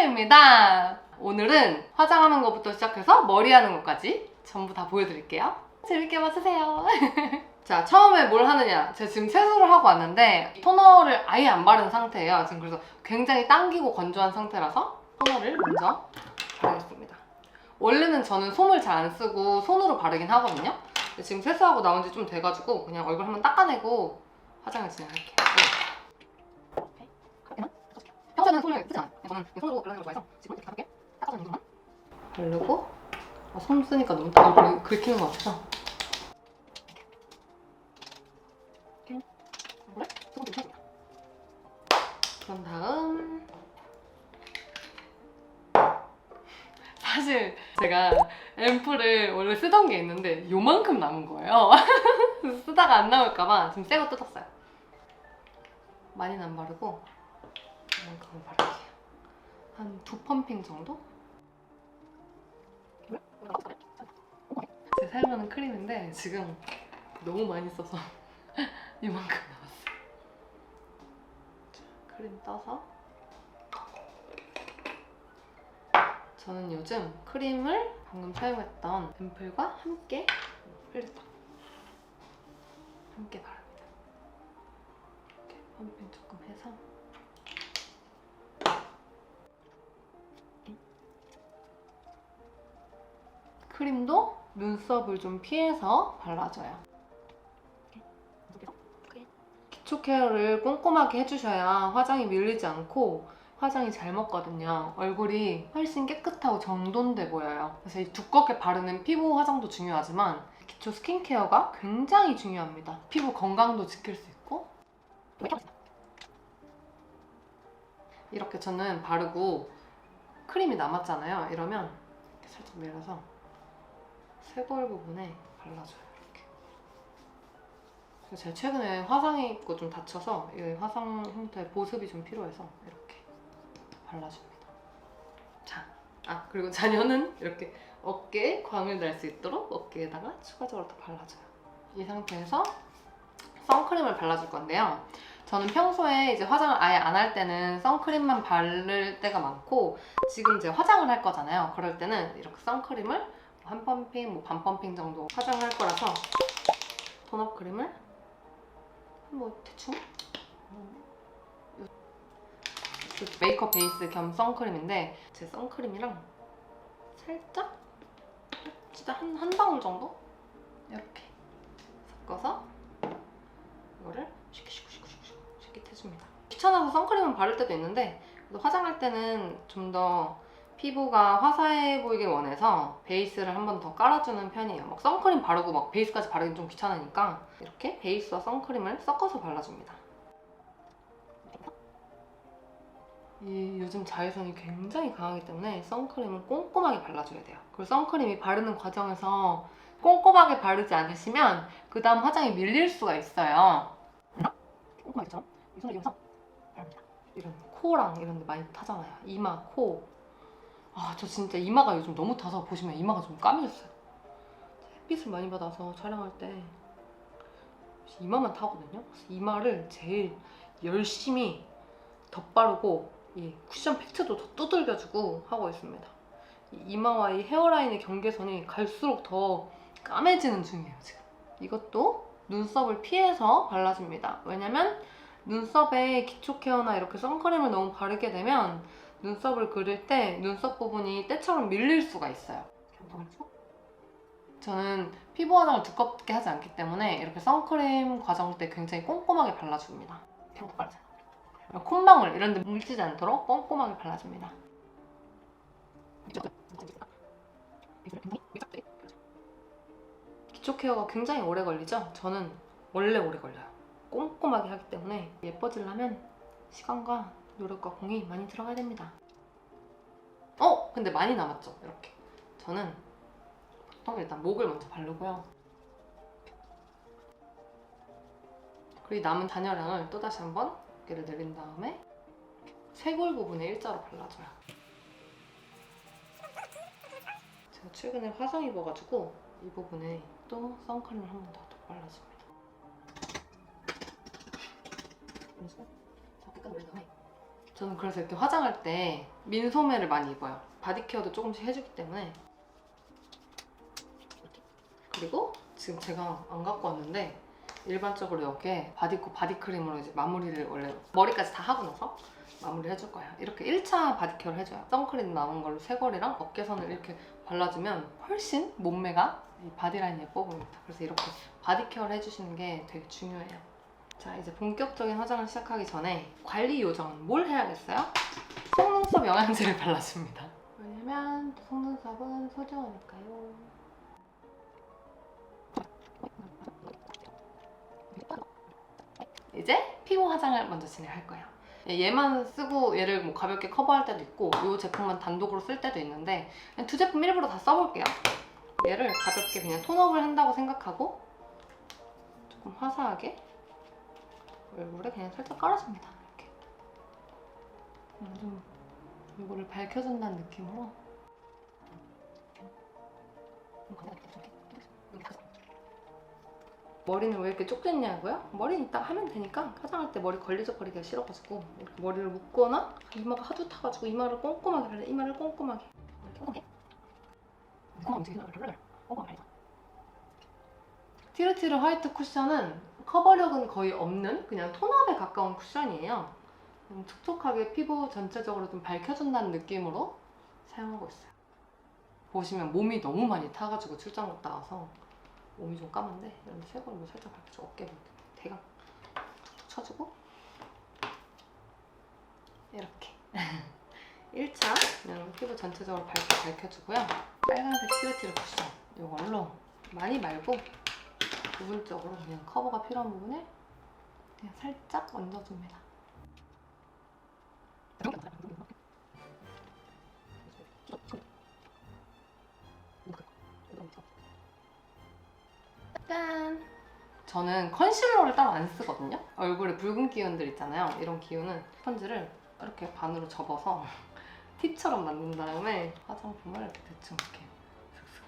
혜주입니다. 오늘은 화장하는 것부터 시작해서 머리 하는 것까지 전부 다 보여드릴게요. 재밌게 봐주세요. 자, 처음에 뭘 하느냐. 제가 지금 세수를 하고 왔는데 토너를 아예 안 바른 상태예요. 지금 그래서 굉장히 당기고 건조한 상태라서 토너를 먼저 바르겠습니다. 원래는 저는 솜을 잘 안 쓰고 손으로 바르긴 하거든요. 근데 지금 세수하고 나온 지 좀 돼가지고 그냥 얼굴 한번 닦아내고 화장을 진행할게요. 평소에는 손을 쓰지 않아요. 저는 손으로 바르는 걸 좋아해서 지금 이렇게 가볍게 닦아주는 정도만 바르고, 손 쓰니까 너무 긁히는 것 같아서 얼굴에 조금 좀 해줍니다. 그런 다음 사실 제가 앰플을 원래 쓰던 게 있는데 요만큼 남은 거예요. 그래서 쓰다가 안 나올까봐 지금 새 거 뜯었어요. 많이는 안 바르고 이만큼은 바를게요. 한 2펌핑 정도? 제가 사용하는 크림인데 지금 너무 많이 써서 이만큼 남았어요. 자, 크림 떠서 저는 요즘 크림을 방금 사용했던 앰플과 함께 필터 함께 바릅니다. 이렇게 펌핑 조금 해서 크림도 눈썹을 좀 피해서 발라줘요. 기초 케어를 꼼꼼하게 해주셔야 화장이 밀리지 않고 화장이 잘 먹거든요. 얼굴이 훨씬 깨끗하고 정돈돼 보여요. 그래서 이 두껍게 바르는 피부 화장도 중요하지만 기초 스킨케어가 굉장히 중요합니다. 피부 건강도 지킬 수 있고. 이렇게 저는 바르고 크림이 남았잖아요. 이러면 이렇게 살짝 내려서 쇄골 부분에 발라줘요. 이렇게. 제가 최근에 화상 입고 좀 다쳐서 이 화상 형태의 보습이 좀 필요해서 이렇게 발라줍니다. 자, 그리고 자녀는 이렇게 어깨에 광을 낼 수 있도록 어깨에다가 추가적으로 더 발라줘요. 이 상태에서 선크림을 발라줄 건데요. 저는 평소에 이제 화장을 아예 안 할 때는 선크림만 바를 때가 많고, 지금 이제 화장을 할 거잖아요. 그럴 때는 이렇게 선크림을 한 펌핑, 반 펌핑 정도 화장을 할 거라서 톤업 크림을 대충 메이크업 베이스 겸 선크림인데, 제 선크림이랑 살짝 진짜 한 방울 정도 이렇게 섞어서 이거를 쉐킷 해줍니다. 귀찮아서 선크림은 바를 때도 있는데 화장할 때는 좀 더 피부가 화사해 보이길 원해서 베이스를 한 번 더 깔아주는 편이에요. 막 선크림 바르고 막 베이스까지 바르긴 좀 귀찮으니까 이렇게 베이스와 선크림을 섞어서 발라줍니다. 이 요즘 자외선이 굉장히 강하기 때문에 선크림을 꼼꼼하게 발라줘야 돼요. 그리고 선크림이 바르는 과정에서 꼼꼼하게 바르지 않으시면 그 다음 화장이 밀릴 수가 있어요. 꼼꼼하게 좀 이 손을 이용해서 바릅니다. 이런 코랑 이런 데 많이 타잖아요. 이마, 코. 저 진짜 이마가 요즘 너무 타서 보시면 이마가 좀 까매졌어요. 햇빛을 많이 받아서 촬영할 때 이마만 타거든요. 그래서 이마를 제일 열심히 덧바르고 이 쿠션 팩트도 더 두들겨주고 하고 있습니다. 이 이마와 이 헤어라인의 경계선이 갈수록 더 까매지는 중이에요, 지금. 이것도 눈썹을 피해서 발라줍니다. 왜냐면 눈썹에 기초 케어나 이렇게 선크림을 너무 바르게 되면 눈썹을 그릴 때 눈썹 부분이 때처럼 밀릴 수가 있어요. 저는 피부 화장을 두껍게 하지 않기 때문에 이렇게 선크림 과정 때 굉장히 꼼꼼하게 발라줍니다. 콧망울 이런 데 뭉치지 않도록 꼼꼼하게 발라줍니다. 기초 케어가 굉장히 오래 걸리죠? 저는 원래 오래 걸려요. 꼼꼼하게 하기 때문에 예뻐지려면 시간과 노력과 공이 많이 들어가야 됩니다. 근데 많이 남았죠? 이렇게. 저는 보통 일단 목을 먼저 바르고요. 그리고 남은 잔여량을 또다시 한번 어깨를 내린 다음에 쇄골 부분에 일자로 발라줘요. 제가 최근에 화상 입어가지고 이 부분에 또 선크림을 한 번 더 발라줍니다. 자, 끝까지 올린 다음에 저는 그래서 이렇게 화장할 때 민소매를 많이 입어요. 바디케어도 조금씩 해주기 때문에. 그리고 지금 제가 안 갖고 왔는데 일반적으로 여기에 바디크림으로 이제 마무리를 원래 머리까지 다 하고 나서 마무리 해줄 거예요. 이렇게 1차 바디케어를 해줘요. 선크림 남은 걸로 쇄골이랑 어깨선을 이렇게 발라주면 훨씬 몸매가 이 바디라인 예뻐 보입니다. 그래서 이렇게 바디케어를 해주시는 게 되게 중요해요. 자, 이제 본격적인 화장을 시작하기 전에 관리 요정은 뭘 해야겠어요? 속눈썹 영양제를 발라줍니다. 왜냐면 속눈썹은 소중하니까요. 이제 피부 화장을 먼저 진행할 거예요. 얘만 쓰고 얘를 뭐 가볍게 커버할 때도 있고 이 제품만 단독으로 쓸 때도 있는데 그냥 두 제품 일부러 다 써볼게요. 얘를 가볍게 그냥 톤업을 한다고 생각하고 조금 화사하게 얼굴에 그냥 살짝 깔아줍니다. 이렇게 좀 이거를 밝혀준다는 느낌으로. 머리는 왜 이렇게 쫓겼냐고요? 머리는 이따가 하면 되니까 화장할 때 머리 걸리적거리기가 싫어가지고 이렇게 머리를 묶거나 이마가 하도 타가지고 이마를 꼼꼼하게 발라. 이마를 꼼꼼하게. 티르티르 화이트 쿠션은 커버력은 거의 없는 그냥 톤업에 가까운 쿠션이에요. 촉촉하게 피부 전체적으로 좀 밝혀준다는 느낌으로 사용하고 있어요. 보시면 몸이 너무 많이 타가지고 출장 갔다 와서 몸이 좀 까만데 이런 쇄골을 살짝 밝혀주고 어깨 대강 툭툭 쳐주고 이렇게 1차 그냥 피부 전체적으로 밝혀주고요. 빨간색 티르티르 쿠션 이걸로 많이 말고 부분적으로 그냥 커버가 필요한 부분에 그냥 살짝 얹어줍니다. 짠! 저는 컨실러를 따로 안 쓰거든요. 얼굴에 붉은 기운들 있잖아요. 이런 기운은 스펀지를 이렇게 반으로 접어서 팁처럼 만든 다음에 화장품을 이렇게 대충 이렇게 슥슥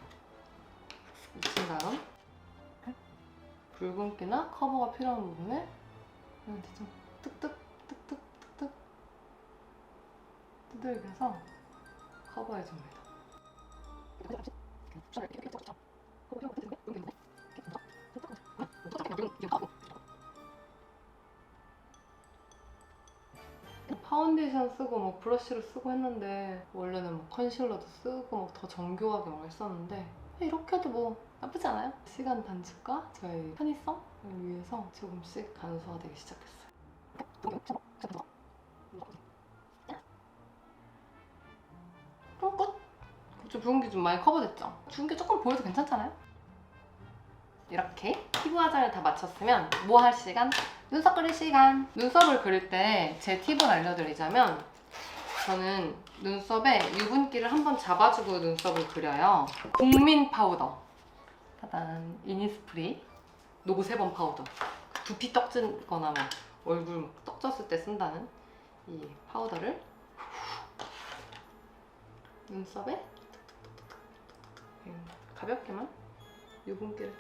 묻힌 다음 붉은기나 커버가 필요한 부분에 대충 뚝뚝 뚝뚝 뚝뚝 두들겨서 커버해줍니다. 파운데이션 쓰고 막 브러쉬를 쓰고 했는데 원래는 막 컨실러도 쓰고 막 더 정교하게 막 했었는데 이렇게 해도 뭐 나쁘지 않아요? 시간 단축과 저희 편의성을 위해서 조금씩 간소화되기 시작했어요. 끝! 좀 붉은기 좀 많이 커버됐죠? 붉은기 조금 보여도 괜찮잖아요? 이렇게 피부 화장을 다 마쳤으면 뭐 할 시간? 눈썹 그릴 시간! 눈썹을 그릴 때 제 팁을 알려드리자면 저는 눈썹에 유분기를 한번 잡아주고 눈썹을 그려요. 국민 파우더 짜잔! 이니스프리 노세범 파우더 두피 떡지거나 막 얼굴 떡졌을 때 쓴다는 이 파우더를 눈썹에 가볍게만 유분기를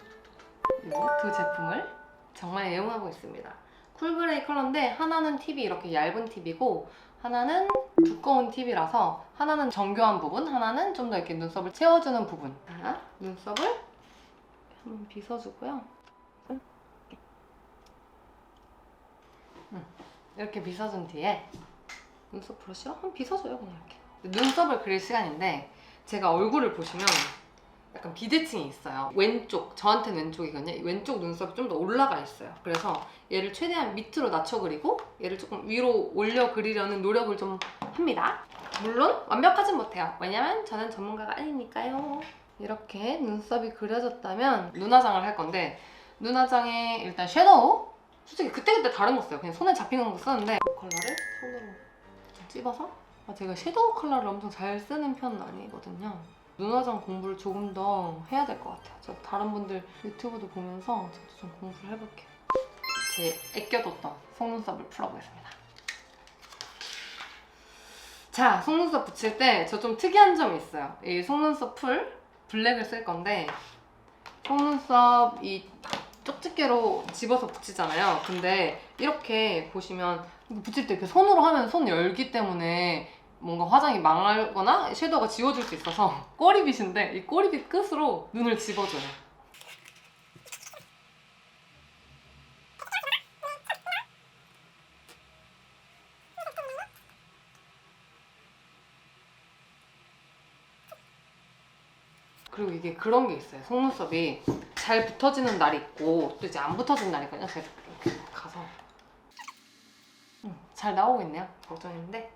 이 두 제품을 정말 애용하고 있습니다. 쿨그레이 컬러인데 하나는 팁이 이렇게 얇은 팁이고 하나는 두꺼운 팁이라서 하나는 정교한 부분, 하나는 좀 더 이렇게 눈썹을 채워주는 부분. 자, 눈썹을 한번 빗어주고요. 이렇게 빗어준 뒤에 눈썹 브러쉬로 한번 빗어줘요. 그냥 이렇게. 눈썹을 그릴 시간인데 제가 얼굴을 보시면 약간 비대칭이 있어요. 왼쪽, 저한테는 왼쪽이거든요. 왼쪽 눈썹이 좀 더 올라가 있어요. 그래서 얘를 최대한 밑으로 낮춰 그리고 얘를 조금 위로 올려 그리려는 노력을 좀 합니다. 물론 완벽하진 못해요. 왜냐면 저는 전문가가 아니니까요. 이렇게 눈썹이 그려졌다면 눈화장을 할 건데 눈화장에 일단 섀도우 솔직히 그때그때 다른 거 써요. 그냥 손에 잡히는 거 쓰는데 이 컬러를 손으로 찝어서 제가 섀도우 컬러를 엄청 잘 쓰는 편은 아니거든요. 눈화장 공부를 조금 더 해야 될 것 같아요. 저 다른 분들 유튜브도 보면서 저도 좀 공부를 해볼게요. 제 아껴뒀던 속눈썹을 풀어보겠습니다. 자, 속눈썹 붙일 때 저 좀 특이한 점이 있어요. 이 속눈썹 풀 블랙을 쓸 건데 속눈썹 이 쪽집게로 집어서 붙이잖아요. 근데 이렇게 보시면 붙일 때 이렇게 손으로 하면 손 열기 때문에 뭔가 화장이 망하거나 섀도우가 지워질 수 있어서 꼬리빗인데 이 꼬리빗 끝으로 눈을 집어줘요. 그리고 이게 그런 게 있어요. 속눈썹이 잘 붙어지는 날이 있고 또 이제 안 붙어지는 날이 있거든요. 제가 이렇게 가서 잘 나오고 있네요. 걱정인데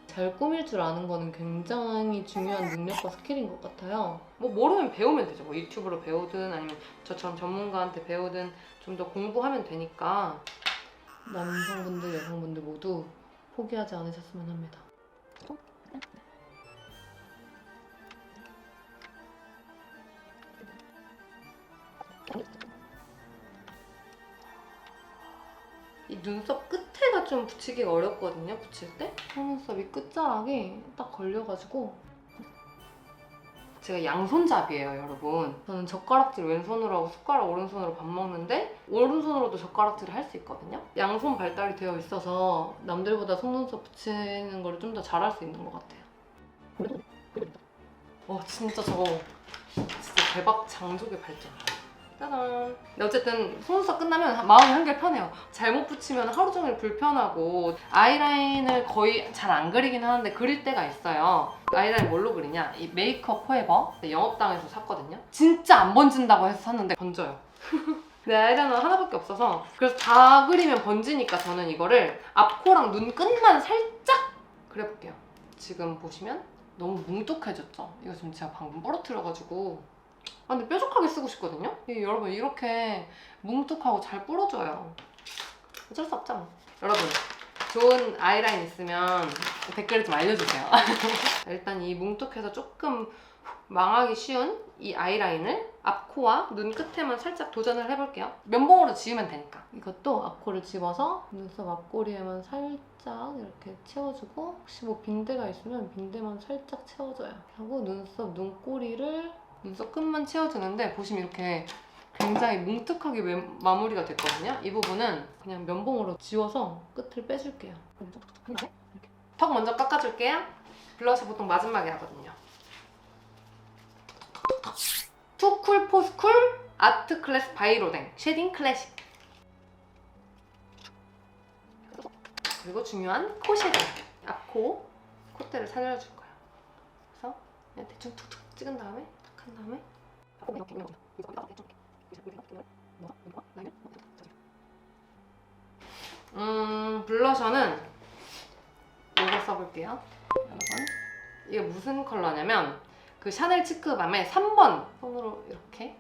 잘 꾸밀 줄 아는 거는 굉장히 중요한 능력과 스킬인 것 같아요. 뭐 모르면 배우면 되죠. 뭐 유튜브로 배우든 아니면 저처럼 전문가한테 배우든 좀 더 공부하면 되니까 남성분들, 여성분들 모두 포기하지 않으셨으면 합니다. 이 눈썹 끝에가 좀 붙이기가 어렵거든요, 붙일 때. 속눈썹이 끝자락이 딱 걸려가지고 제가 양손잡이에요, 여러분. 저는 젓가락질 왼손으로 하고 숟가락 오른손으로 밥 먹는데 오른손으로도 젓가락질을 할 수 있거든요. 양손 발달이 되어 있어서 남들보다 속눈썹 붙이는 걸 좀 더 잘할 수 있는 것 같아요. 진짜 저거 진짜 대박 장족의 발전. 짜잔. 근데 어쨌든 속눈썹 끝나면 마음이 한결 편해요. 잘못 붙이면 하루 종일 불편하고 아이라인을 거의 잘 안 그리긴 하는데 그릴 때가 있어요. 아이라인 뭘로 그리냐? 이 메이크업 포에버 영업당에서 샀거든요. 진짜 안 번진다고 해서 샀는데 번져요. 내 아이라이너 하나밖에 없어서 그래서 다 그리면 번지니까 저는 이거를 앞코랑 눈 끝만 살짝 그려볼게요. 지금 보시면 너무 뭉툭해졌죠? 이거 지금 제가 방금 부러뜨려가지고 근데 뾰족하게 쓰고 싶거든요? 여러분 이렇게 뭉툭하고 잘 뿌려줘요. 어쩔 수 없죠 뭐. 여러분 좋은 아이라인 있으면 댓글에 좀 알려주세요. 일단 이 뭉툭해서 조금 망하기 쉬운 이 아이라인을 앞코와 눈 끝에만 살짝 도전을 해볼게요. 면봉으로 지우면 되니까. 이것도 앞코를 집어서 눈썹 앞꼬리에만 살짝 이렇게 채워주고 혹시 뭐 빈대가 있으면 빈대만 살짝 채워줘요. 하고 눈썹 눈꼬리를 눈썹 끝만 채워주는데 보시면 이렇게 굉장히 뭉툭하게 마무리가 됐거든요. 이 부분은 그냥 면봉으로 지워서 끝을 빼줄게요. 이렇게. 턱 먼저 깎아줄게요. 블러셔 보통 마지막에 하거든요. 투쿨 포스쿨 아트 클래스 바이로댕 쉐딩 클래식. 그리고 중요한 코 쉐딩. 앞코 콧대를 살려줄 거예요. 그래서 그냥 대충 툭툭 찍은 다음에 탁 한 다음에 블러셔는 이거 써볼게요. 여러분 이게 무슨 컬러냐면 그 샤넬 치크밤의 3번 손으로 이렇게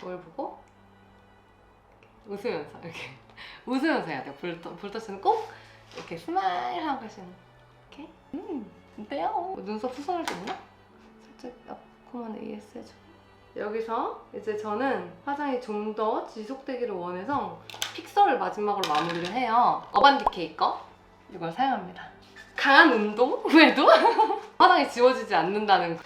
거울 보고 웃으면서 이렇게 웃으면서 해야 돼요. 불터치는 꼭 이렇게 스마일 하고 가시는 이렇게 어때요? 눈썹 수선할 수 있나? 살짝 앞코만 AS 해주고 여기서 이제 저는 화장이 좀 더 지속되기를 원해서 픽서를 마지막으로 마무리를 해요. 어반디케이 거 이걸 사용합니다. 강한 운동 후에도 화장이 지워지지 않는다는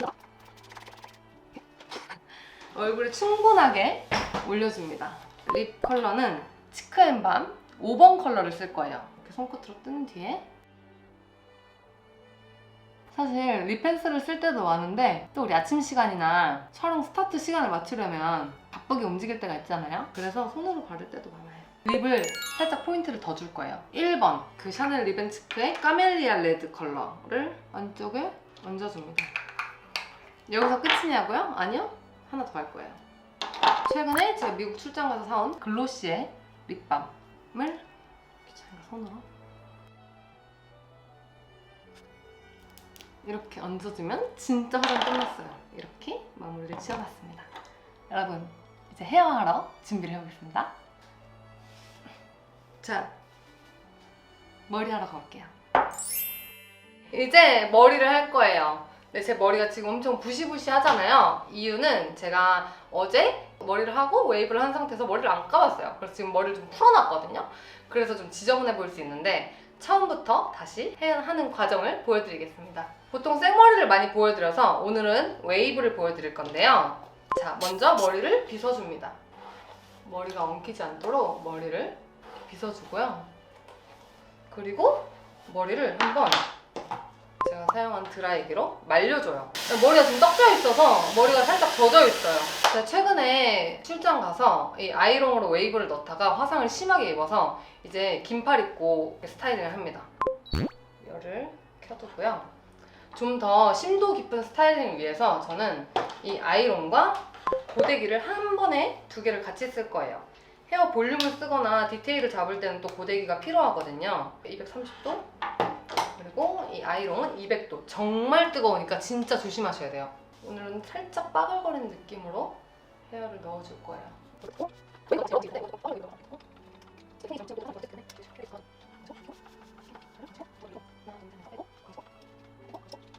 얼굴에 충분하게 올려줍니다. 립 컬러는 치크앤밤 5번 컬러를 쓸 거예요. 이렇게 손끝으로 뜬 뒤에 사실 립 펜슬을 쓸 때도 많은데 또 우리 아침 시간이나 촬영 스타트 시간을 맞추려면 바쁘게 움직일 때가 있잖아요. 그래서 손으로 바를 때도 많아요. 립을 살짝 포인트를 더 줄 거예요. 1번 그 샤넬 리벤치크의 까멜리아 레드 컬러를 안쪽에 얹어줍니다. 여기서 끝이냐고요? 아니요. 하나 더 할 거예요. 최근에 제가 미국 출장 가서 사온 글로시의 립밤을 귀찮으니까 손으로 이렇게 얹어주면 진짜 화장 끝났어요. 이렇게 마무리를 지어봤습니다. 여러분 이제 헤어하러 준비를 해보겠습니다. 자, 머리하러 가볼게요. 이제 머리를 할 거예요. 근데 제 머리가 지금 엄청 부시부시하잖아요. 이유는 제가 어제 머리를 하고 웨이브를 한 상태에서 머리를 안 감았어요. 그래서 지금 머리를 좀 풀어놨거든요. 그래서 좀 지저분해 보일 수 있는데 처음부터 다시 하는 과정을 보여드리겠습니다. 보통 생머리를 많이 보여드려서 오늘은 웨이브를 보여드릴 건데요. 자, 먼저 머리를 빗어줍니다. 머리가 엉키지 않도록 머리를 빗어주고요. 그리고 머리를 한번 제가 사용한 드라이기로 말려줘요. 머리가 지금 떡져 있어서 머리가 살짝 젖어 있어요. 제가 최근에 출장 가서 이 아이롱으로 웨이브를 넣다가 화상을 심하게 입어서 이제 긴팔 입고 스타일링을 합니다. 열을 켜두고요. 좀 더 심도 깊은 스타일링을 위해서 저는 이 아이롱과 고데기를 한 번에 두 개를 같이 쓸 거예요. 헤어 볼륨을 쓰거나 디테일을 잡을 때는 또 고데기가 필요하거든요. 230도, 그리고 이 아이롱은 200도. 정말 뜨거우니까 진짜 조심하셔야 돼요. 오늘은 살짝 빠글거리는 느낌으로 헤어를 넣어줄 거예요.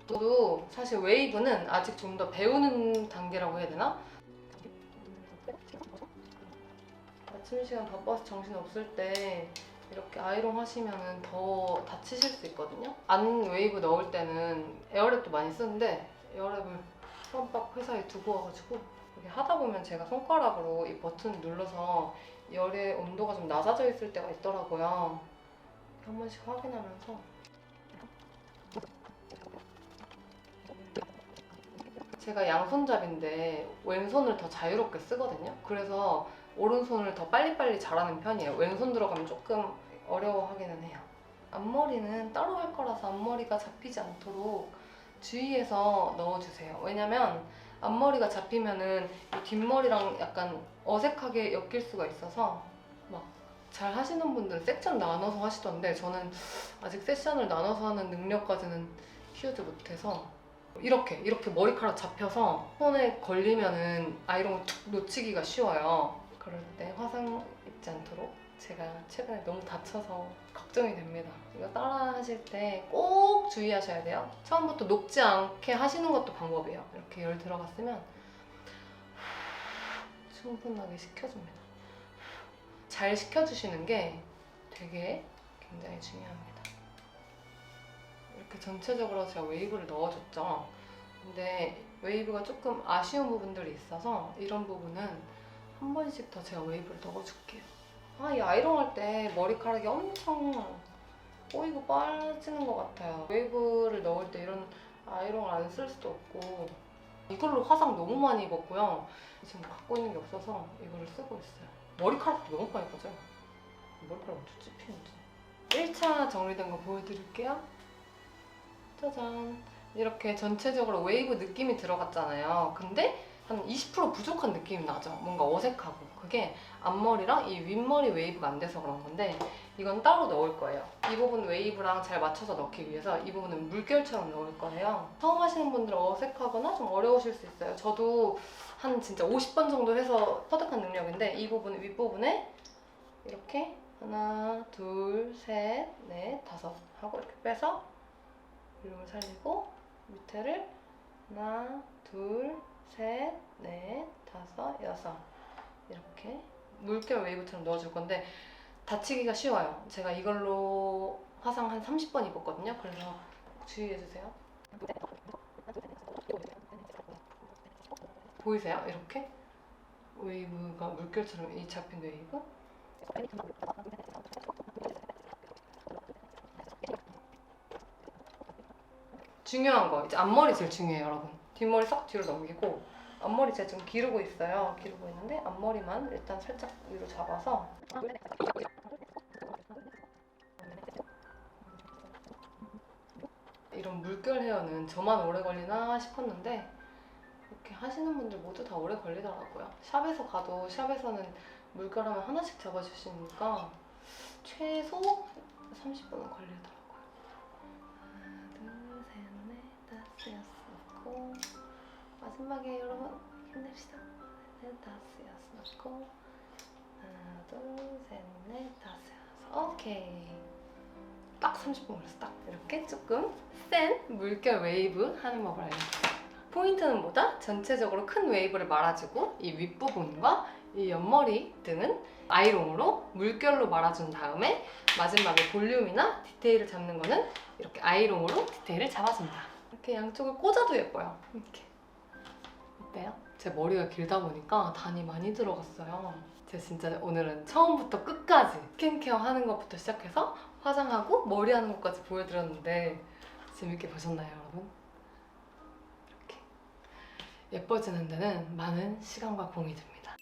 저도 사실 웨이브는 아직 좀 더 배우는 단계라고 해야 되나? 아침 시간 바빠서 정신 없을 때 이렇게 아이롱 하시면 더 다치실 수 있거든요. 안 웨이브 넣을 때는 에어랩도 많이 쓰는데 에어랩을 깜빡 회사에 두고 와가지고 이렇게 하다 보면 제가 손가락으로 이 버튼 눌러서 열의 온도가 좀 낮아져 있을 때가 있더라고요. 한 번씩 확인하면서 제가 양손잡이인데 왼손을 더 자유롭게 쓰거든요. 그래서 오른손을 더 빨리빨리 잘하는 편이에요. 왼손 들어가면 조금 어려워하기는 해요. 앞머리는 따로 할 거라서 앞머리가 잡히지 않도록 주의해서 넣어주세요. 왜냐면 앞머리가 잡히면은 이 뒷머리랑 약간 어색하게 엮일 수가 있어서 막 잘 하시는 분들은 섹션 나눠서 하시던데 저는 아직 세션을 나눠서 하는 능력까지는 키우지 못해서 이렇게 머리카락 잡혀서 손에 걸리면은 아이롱을 툭 놓치기가 쉬워요. 그럴 때 화상 입지 않도록 제가 최근에 너무 다쳐서 걱정이 됩니다. 이거 따라 하실 때 꼭 주의하셔야 돼요. 처음부터 녹지 않게 하시는 것도 방법이에요. 이렇게 열 들어갔으면 충분하게 식혀줍니다. 잘 식혀주시는 게 되게 굉장히 중요합니다. 이렇게 전체적으로 제가 웨이브를 넣어줬죠. 근데 웨이브가 조금 아쉬운 부분들이 있어서 이런 부분은 한 번씩 더 제가 웨이브를 넣어줄게요. 이 아이롱 할 때 머리카락이 엄청 꼬이고 빠지는 것 같아요. 웨이브를 넣을 때 이런 아이롱을 안 쓸 수도 없고 이걸로 화상 너무 많이 입었고요. 지금 갖고 있는 게 없어서 이거를 쓰고 있어요. 머리카락도 너무 많이 빠져요. 머리카락 엄청 찝히는지. 1차 정리된 거 보여드릴게요. 짜잔. 이렇게 전체적으로 웨이브 느낌이 들어갔잖아요. 근데 한 20% 부족한 느낌이 나죠. 뭔가 어색하고. 그게 앞머리랑 이 윗머리 웨이브가 안 돼서 그런 건데 이건 따로 넣을 거예요. 이 부분 웨이브랑 잘 맞춰서 넣기 위해서 이 부분은 물결처럼 넣을 거예요. 처음 하시는 분들은 어색하거나 좀 어려우실 수 있어요. 저도 한 진짜 50번 정도 해서 터득한 능력인데 이 부분 윗부분에 이렇게 하나, 둘, 셋, 넷, 다섯 하고 이렇게 빼서 볼륨을 살리고 밑에를 하나, 둘, 셋, 넷, 다섯, 여섯 이렇게 물결 웨이브처럼 넣어줄 건데 다치기가 쉬워요. 제가 이걸로 화상 한 30번 입었거든요. 그래서 주의해주세요. 보이세요? 이렇게 웨이브가 물결처럼 이 잡힌 웨이브. 중요한 거 이제 앞머리 제일 중요해요, 여러분. 뒷머리 싹 뒤로 넘기고 앞머리 제가 지금 기르고 있어요. 기르고 있는데 앞머리만 일단 살짝 위로 잡아서 이런 물결 헤어는 저만 오래 걸리나 싶었는데 이렇게 하시는 분들 모두 다 오래 걸리더라고요. 샵에서 가도 샵에서는 물결하면 하나씩 잡아주시니까 최소 30분은 걸리더라고요. 하나, 둘, 셋, 넷, 다섯, 여섯, 넣고 마지막에 여러분 힘냅시다. 넷, 다섯, 여섯 넣고 하나, 둘, 셋, 넷, 다섯, 여섯. 오케이. 딱 30분 걸렸어. 딱 이렇게 조금 센 물결 웨이브 하는 법을 알려드릴게요. 포인트는 뭐다? 전체적으로 큰 웨이브를 말아주고 이 윗부분과 이 옆머리 등은 아이롱으로 물결로 말아준 다음에 마지막에 볼륨이나 디테일을 잡는 거는 이렇게 아이롱으로 디테일을 잡아줍니다. 이렇게 양쪽을 꽂아도 예뻐요. 이렇게. 어때요? 제 머리가 길다 보니까 단이 많이 들어갔어요. 제가 진짜 오늘은 처음부터 끝까지 스킨케어 하는 것부터 시작해서 화장하고 머리 하는 것까지 보여드렸는데 재밌게 보셨나요, 여러분? 이렇게 예뻐지는 데는 많은 시간과 공이 듭니다.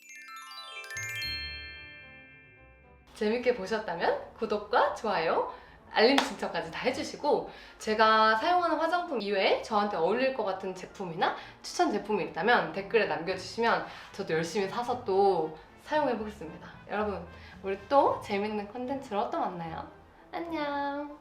재밌게 보셨다면 구독과 좋아요, 알림 신청까지 다 해주시고 제가 사용하는 화장품 이외에 저한테 어울릴 것 같은 제품이나 추천 제품이 있다면 댓글에 남겨주시면 저도 열심히 사서 또 사용해보겠습니다. 여러분, 우리 또 재밌는 컨텐츠로 또 만나요. 안녕.